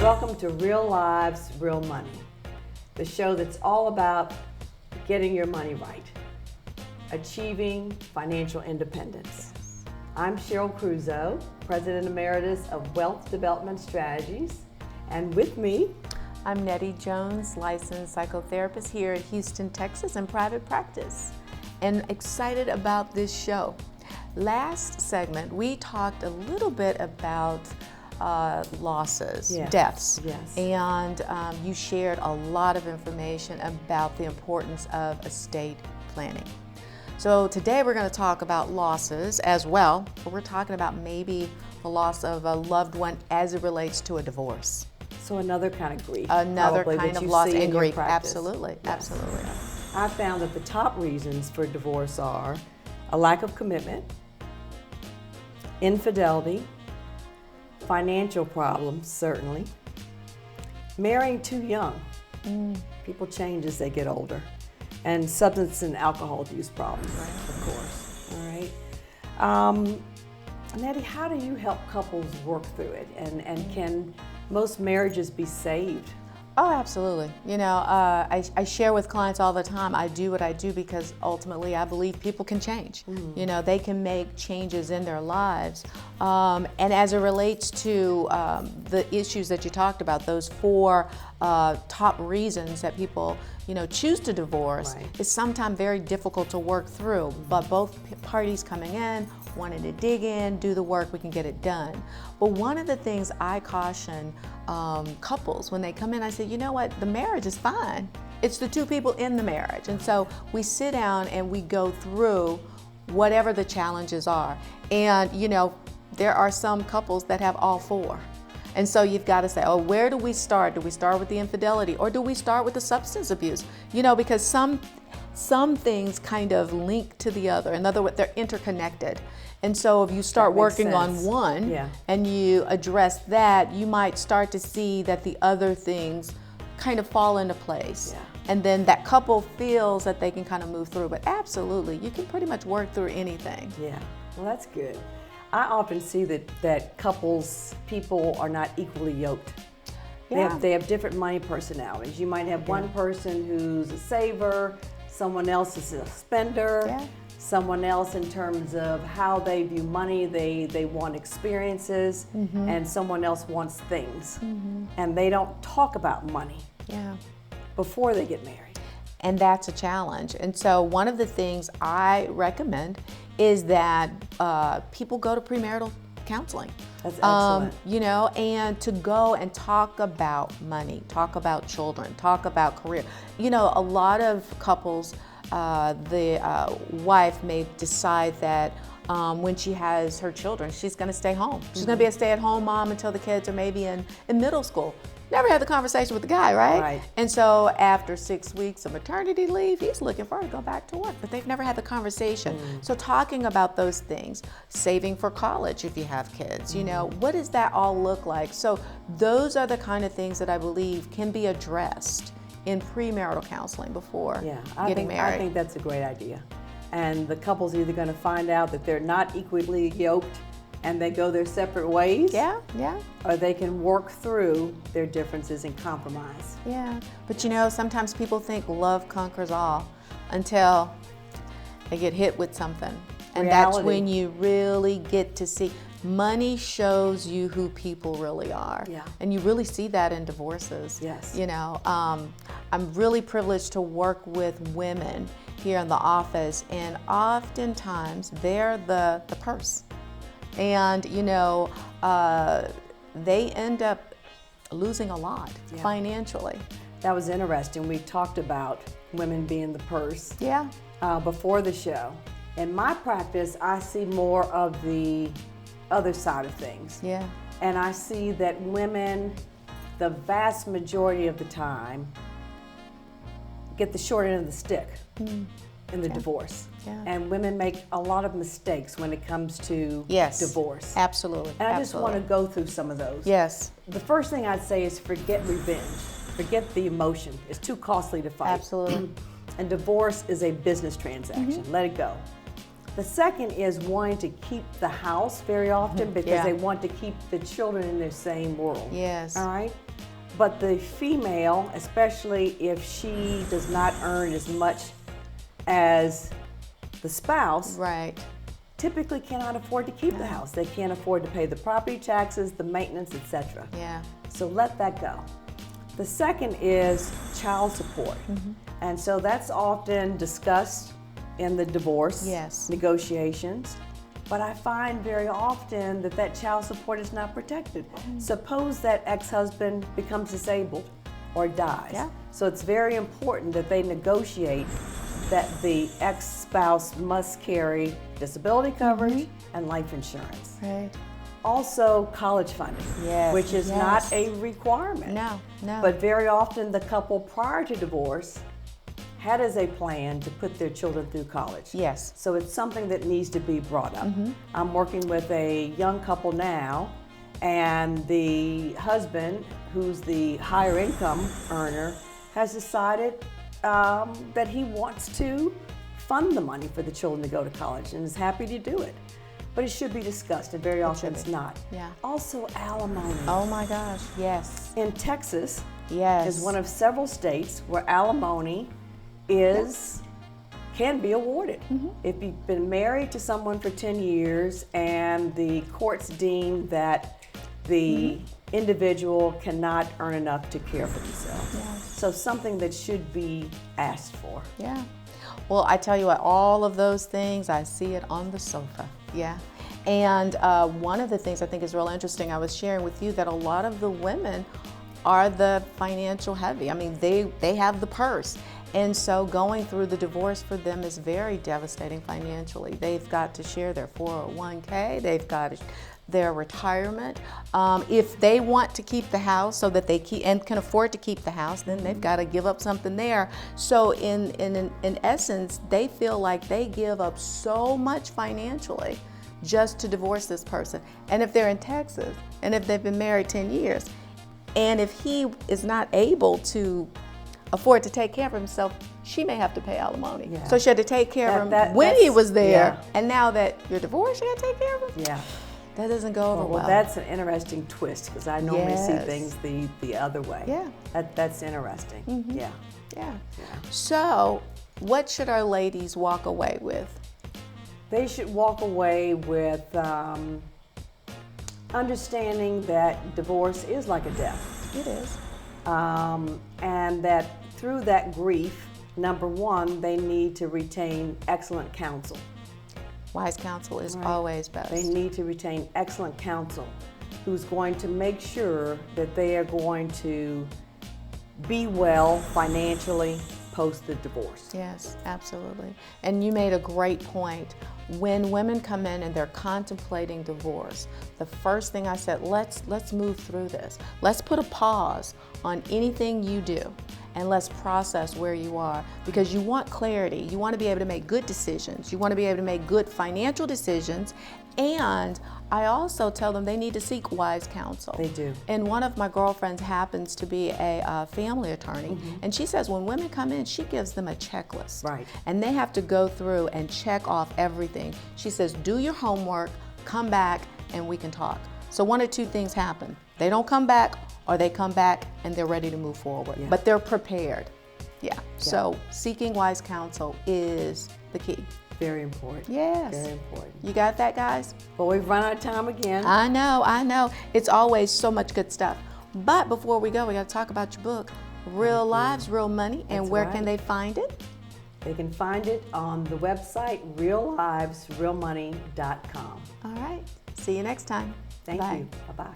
Welcome to Real Lives, Real Money, the show that's all about getting your money right, achieving financial independence. I'm Cheryl Creuzot, President Emeritus of Wealth Development Strategies, and with me, I'm Nettie Jones, licensed psychotherapist here in Houston, Texas, in private practice, and excited about this show. Last segment, we talked a little bit about losses, Yes, deaths, yes. and you shared a lot of information about the importance of estate planning. So today we're going to talk about losses as well, but we're talking about maybe the loss of a loved one as it relates to a divorce. So another kind of grief. Another probably, kind that of you loss see in and your grief. practice. Absolutely, Yes. absolutely. I found that the top reasons for divorce are a lack of commitment, infidelity, financial problems, certainly, marrying too young. People change as they get older, and substance and alcohol use problems, of course. All right. Nettie, how do you help couples work through it, and can most marriages be saved? Oh, absolutely. You know, I share with clients all the time, I do what I do because ultimately I believe people can change. You know, they can make changes in their lives. And as it relates to the issues that you talked about, those four top reasons that people, you know, choose to divorce, is sometimes very difficult to work through. But both parties coming in, wanting to dig in, do the work, we can get it done. But one of the things I caution couples when they come in, I say, you know what, the marriage is fine. It's the two people in the marriage. And so we sit down and we go through whatever the challenges are. And, you know, there are some couples that have all four. And so you've got to say, oh, where do we start? Do we start with the infidelity, or do we start with the substance abuse? You know, because some things kind of link to the other. In other words, they're interconnected. And so if you start working on one and you address that, you might start to see that the other things kind of fall into place. And then that couple feels that they can kind of move through. But absolutely, you can pretty much work through anything. Yeah, well, that's good. I often see that people are not equally yoked. They have different money personalities. You might have one person who's a saver, someone else is a spender, someone else in terms of how they view money, they want experiences, and someone else wants things. And they don't talk about money before they get married. And that's a challenge. And so one of the things I recommend is that people go to premarital counseling. That's excellent. You know, and to go and talk about money, talk about children, talk about career. You know, a lot of couples, the wife may decide that when she has her children, she's going to stay home. She's going to be a stay-at-home mom until the kids are maybe in middle school. Never had the conversation with the guy, right? And so after 6 weeks of maternity leave, he's looking for her to go back to work, but they've never had the conversation. So talking about those things, saving for college if you have kids, you know, what does that all look like? So those are the kind of things that I believe can be addressed in premarital counseling before getting married. I think that's a great idea. And the couple's either going to find out that they're not equally yoked and they go their separate ways, or they can work through their differences and compromise. But you know, sometimes people think love conquers all until they get hit with something. And that's when you really get to see. Money shows you who people really are. And you really see that in divorces. You know, I'm really privileged to work with women here in the office, and oftentimes they're the purse. And, you know, they end up losing a lot financially. That was interesting. We talked about women being the purse before the show. In my practice, I see more of the other side of things. And I see that women, the vast majority of the time, get the short end of the stick in the divorce. And women make a lot of mistakes when it comes to divorce. Absolutely. And I just want to go through some of those. The first thing I'd say is forget revenge. Forget the emotion. It's too costly to fight. Absolutely. And divorce is a business transaction. Let it go. The second is wanting to keep the house very often because they want to keep the children in their same world. Yes. All right? But the female, especially if she does not earn as much as the spouse, Right. typically cannot afford to keep the house. They can't afford to pay the property taxes, the maintenance, etc. Yeah. So let that go. The second is child support. And so that's often discussed in the divorce Yes. negotiations. But I find very often that that child support is not protected. Suppose that ex-husband becomes disabled or dies. Yeah. So it's very important that they negotiate that the ex-spouse must carry disability coverage and life insurance. Right. Also, college funding, Yes, which is yes. not a requirement. No, no. But very often the couple prior to divorce had as a plan to put their children through college. Yes. So it's something that needs to be brought up. I'm working with a young couple now, and the husband, who's the higher income earner, has decided that he wants to fund the money for the children to go to college and is happy to do it. But it should be discussed, and very often it's not. Yeah. Also, alimony. Oh my gosh, yes. In Texas, Yes. is one of several states where alimony can be awarded. If you've been married to someone for 10 years and the courts deem that the individual cannot earn enough to care for themselves. Yes. So something that should be asked for. Yeah. Well, I tell you what, all of those things, I see it on the sofa. Yeah. And one of the things I think is real interesting, I was sharing with you that a lot of the women are the financial heavy. I mean, they have the purse. And so going through the divorce for them is very devastating financially. They've got to share their 401k, they've got their retirement. If they want to keep the house so that they can afford to keep the house, then they've got to give up something there. So in essence, they feel like they give up so much financially just to divorce this person. And if they're in Texas, and if they've been married 10 years, and if he is not able to afford to take care of himself, she may have to pay alimony. Yeah. So she had to take care of him when he was there. Yeah. And now that you're divorced, you got to take care of him? Yeah. That doesn't go over well. Well, that's an interesting twist because I normally see Yes. things the other way. Yeah. That's interesting. Yeah. Yeah. So what should our ladies walk away with? They should walk away with understanding that divorce is like a death. It is. And that through that grief, number one, they need to retain excellent counsel. Wise counsel is always best. They need to retain excellent counsel who's going to make sure that they are going to be well financially post the divorce. Yes, absolutely. And you made a great point. When women come in and they're contemplating divorce, the first thing I said, let's move through this. Let's put a pause on anything you do and let's process where you are, because you want clarity. You want to be able to make good decisions. You want to be able to make good financial decisions. And I also tell them they need to seek wise counsel. They do. And one of my girlfriends happens to be a family attorney, and she says when women come in, she gives them a checklist. Right. And they have to go through and check off everything. She says, do your homework, come back, and we can talk. So one of two things happen. They don't come back, or they come back and they're ready to move forward. Yeah. But they're prepared. Yeah. So seeking wise counsel is the key. Very important. Yes. Very important. You got that, guys? Well, we've run out of time again. I know. It's always so much good stuff. But before we go, we got to talk about your book, Real Lives, Real Money. And That's where right. can they find it? They can find it on the website reallivesrealmoney.com. All right. See you next time. Thank Bye. you. Bye-bye.